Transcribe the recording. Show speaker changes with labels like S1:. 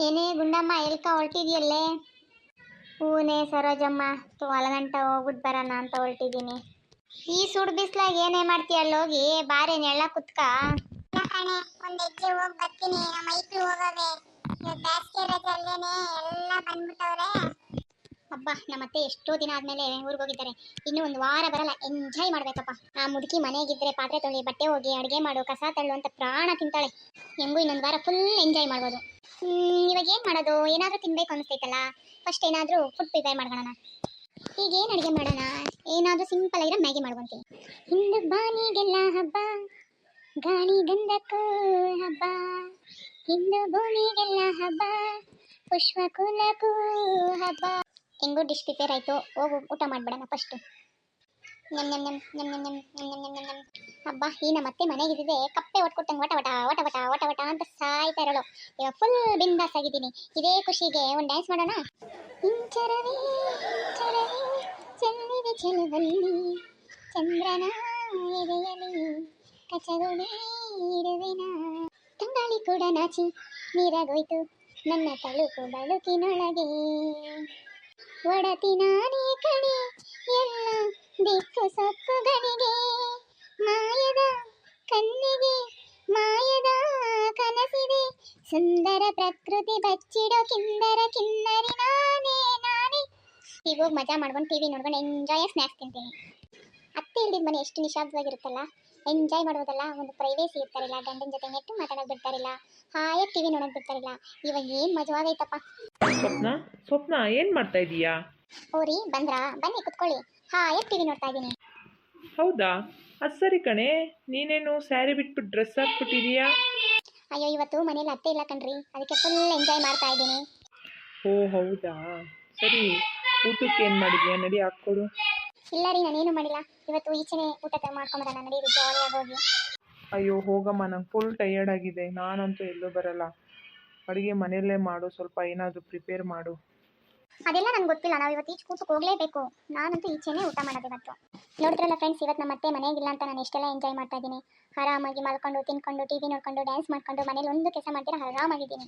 S1: ಏನೇ ಗುಂಡಮ್ಮ ಎಲ್ಕ ಹೊರಟಿದ್ಯಲ್ಲೇ? ಹೂನೇ ಸರೋಜಮ್ಮ, ಹೊಲಗಂಟ ಹೋಗ್ಬಿಟ್ಟು ಬರೋಣ ಅಂತ ಹೊರಟಿದ್ದೀನಿ. ಈ ಸುಡ್ ಬಿಸ್ಲಾಗ ಏನೇ ಮಾಡ್ತೀಯಲ್ಲೋಗಿ ಬಾರೆ ನೆಳ್ಳ ಕುತ್ಕ.
S2: ಕಣೆ ಒಂದ್ ಹೆಜ್ಜೆ ಹೋಗಿ ಬರ್ತೀನಿ. ನಮ್ಮ ಐಕ್ಳು ಹೋಗವೆ ಬ್ಯಾಸ್ಗೆ ರಜಲ್ಲೇನೆ ಎಲ್ಲ ಬಂದ್ಬಿಟ್ಟವ್ರೆ.
S1: ಹಬ್ಬ ನಮ್ಮತ್ತೆ ಎಷ್ಟೋ ದಿನ ಆದ್ಮೇಲೆ ಊರಿಗೆ ಹೋಗಿದ್ದಾರೆ. ಇನ್ನು ಒಂದು ವಾರ ಬರಲ್ಲ, ಎಂಜಾಯ್ ಮಾಡ್ಬೇಕಪ್ಪ. ಆ ಮುದುಕಿ ಮನೆಗಿದ್ರೆ ಪಾತ್ರೆ ತೊಳಿ, ಬಟ್ಟೆ ಹೋಗಿ, ಅಡುಗೆ ಮಾಡು, ಕಸ ತಳ್ಳು ಅಂತ ಪ್ರಾಣ ತಿಂತಾಳೆ. ಹೆಂಗೂ ಇನ್ನೊಂದು ವಾರ ಫುಲ್ ಎಂಜಾಯ್ ಮಾಡ್ಬೋದು. ಇವಾಗ ಏನು ಮಾಡೋದು? ಏನಾದರೂ ತಿನ್ಬೇಕು ಅನಿಸ್ತೈತಲ್ಲ. ಫಸ್ಟ್ ಏನಾದರೂ ಫುಡ್ ಪ್ರಿಪೇರ್ ಮಾಡ್ಕೊಳ್ಳೋಣ. ಈಗ ಏನು ಅಡುಗೆ ಮಾಡೋಣ? ಏನಾದರೂ ಸಿಂಪಲ್ ಆಗಿರೋ ಮ್ಯಾಗಿ ಮಾಡ್ಕೊತೀನಿ. ಹಿಂದೂ ಬಾನಿಗೆಲ್ಲ ಹಬ್ಬ, ಗಾಳಿ ಗಂಧಕ್ಕೂ ಹಬ್ಬ, ಹಿಂದೂ ಭೂಮಿಗೆಲ್ಲ ಹಬ್ಬ, ಪುಷ್ಪ ಕುಲಕ್ಕೂ ಹಬ್ಬ. ಹೆಂಗೋ ಡಿಶ್ ಪ್ರಿಪೇರ್ ಆಯಿತು, ಹೋಗು ಊಟ ಮಾಡಿಬಿಡೋಣ ಫಸ್ಟು. ನಮ್ ನಮ್ ನಮ್ ನಮ್ ನಮ್ ನಮ್ ನಮ್ ನಮ್ ನಮ್ ನಮ್. ಹಬ್ಬ ಈ ನಮ್ಮತ್ತೆ ಮನೆಗಿದ್ದಿದೆ ಕಪ್ಪೆ ಒಟ್ಕೊಟ್ಟಂಗೆ ವಟ ವಟ ವಟ ವಟ ವಟ ವಟ ಅಂತ ಸಾಯ್ತಾ ಇರೋಳು. ಇವಾಗ ಫುಲ್ ಬಿಂದಾಸ್ ಆಗಿದ್ದೀನಿ. ಇದೇ ಖುಷಿಗೆ ಒಂದು ಡ್ಯಾನ್ಸ್ ಮಾಡೋಣ. ಇಂಚರವೇ ಇಂಚರವೇ ಚೆಲ್ಲಿದೆ ಚೆಲುವಲ್ಲಿ, ಚಂದ್ರನ ಎದೆಯಲಿ ಕಚಗುಳಿ ಇರುವೆನ. ತಂಗಾಳಿ ಕೂಡ ನಾಚಿ ನೀರಾಗೋಯ್ತು ನನ್ನ ತಳುಕು ಬಳುಕಿನೊಳಗೆ. ಒಡತಿ ನಾನೇ ಕಣೆ ಎಲ್ಲ ದಿಕ್ಕು ಸೊಕ್ಕುಗಳಿಗೆ, ಮಾಯದ ಕಣ್ಣಿಗೆ ಮಾಯದ ಕನಸಿದೆ, ಸುಂದರ ಪ್ರಕೃತಿ ಬಚ್ಚಿಡೋ ಕಿಂದರ ಕಿನ್ನರಿ ನಾನೇ ನಾನೇ. ಈಗ ಹೋಗಿ ಮಜಾ ಮಾಡ್ಕೊಂಡು ಟಿವಿ ನೋಡ್ಕೊಂಡು ಎಂಜಾಯ್ ಸ್ನ್ಯಾಕ್ಸ್ ತಿಂತೀನಿ. ಅತ್ತೆ ಇಲ್ದಿದ್ದ ಮನೆ ಎಷ್ಟು ನಿಶಾಬ್ದವಾಗಿರುತ್ತಲ್ಲ, ಎಂಜಾಯ್ ಮಾಡೋದಲ್ಲ. ಒಂದು ಪ್ರೈವೇಸಿ ಇರ್ತಾರಿಲ್ಲ, ಗಂಡನ ಜೊತೆ ನೆಟ್ಟು ಮಾತಾಡೋಕೆ ಬಿಡ್ತಾರಿಲ್ಲ, ಹಾಯಾಗಿ ಟಿವಿ ನೋಡೋಕೆ ಬಿಡ್ತಾರಿಲ್ಲ. ಇವಾಗ ಏನು ಮಜವಾಗೈತಪ್ಪ.
S3: ಸ್ವಪ್ನ ಸ್ವಪ್ನ ಏನು ಮಾಡ್ತಾ ಇದೀಯಾ?
S1: ಓರಿ ಬಂದ್ರಾ? ಬನ್ನಿ ಕುತ್ಕೊಳ್ಳಿ, ಹಾಯಾಗಿ ಟಿವಿ ನೋಡ್ತಾ ಇದ್ದೀನಿ.
S3: ಹೌದಾ, ಅದು ಸರಿ ಕಣೆ. ನೀನೇನು ಸ್ಯಾರಿ ಬಿಟ್ಬಿಟ್ಟು ಡ್ರೆಸ್ ಹಾಕ್ಬಿಟ್ಟಿದೀಯಾ?
S1: ಅಯ್ಯೋ ಇವತ್ತು ಮನೇಲಿ ಅತ್ತೆ ಇಲ್ಲ ಕಣ್ರಿ, ಅದಕ್ಕೆ ಫುಲ್ ಎಂಜಾಯ್ ಮಾಡ್ತಾ ಇದ್ದೀನಿ.
S3: ಓ ಹೌದಾ, ಸರಿ. ಊಟಕ್ಕೆ ಏನು ಮಾಡಿದ್ಯಾ? ನಡಿ ಹಾಕ್ಕೊಡು.
S1: ಇಲ್ಲ ರೀ, ನಾನೇನು ಮಾಡಿಲ್ಲ. ಇವತ್ತು ಈಚೆನೆ ಊಟ ಮಾಡ್ಕೊಂಬರೋಣ ನಡೀರಿ, ಜಾಲಿಯಾಗಿ ಹೋಗಿ.
S3: ಅಯ್ಯೋ ಹೋಗಮ್ಮ, ನಂಗೆ ಫುಲ್ ಟಯರ್ಡ್ ಆಗಿದೆ. ನಾನಂತೂ ಎಲ್ಲೂ ಬರಲ್ಲ. ಅಡುಗೆ ಮನೆಯಲ್ಲೇ ಮಾಡು, ಸ್ವಲ್ಪ ಏನಾದರೂ ಪ್ರಿಪೇರ್ ಮಾಡು.
S1: ಅದೆಲ್ಲ ನಂಗೆ ಗೊತ್ತಿಲ್ಲ, ನಾವು ಇವತ್ತು ಈಚೆ ಕೂತು ಹೋಗಲೇಬೇಕು. ನಾನಂತೂ ಈಚೆನೇ ಊಟ ಮಾಡೋದು ಇವತ್ತು. ನೋಡಿದ್ರಲ್ಲ ಫ್ರೆಂಡ್ಸ್, ಇವತ್ತು ನಮ್ಮ ಅತ್ತೆ ಮನೆಗಿಲ್ಲ ಅಂತ ನಾನು ಎಷ್ಟೆಲ್ಲ ಎಂಜಾಯ್ ಮಾಡ್ತಾ ಇದ್ದೀನಿ. ಆರಾಮಾಗಿ ಮಲ್ಕೊಂಡು ತಿನ್ಕೊಂಡು ಟಿವಿ ನೋಡ್ಕೊಂಡು ಡ್ಯಾನ್ಸ್ ಮಾಡ್ಕೊಂಡು ಮನೇಲಿ ಒಂದು ಕೆಲಸ ಮಾಡ್ತೀರಾ ಆರಾಮಾಗಿದ್ದೀನಿ.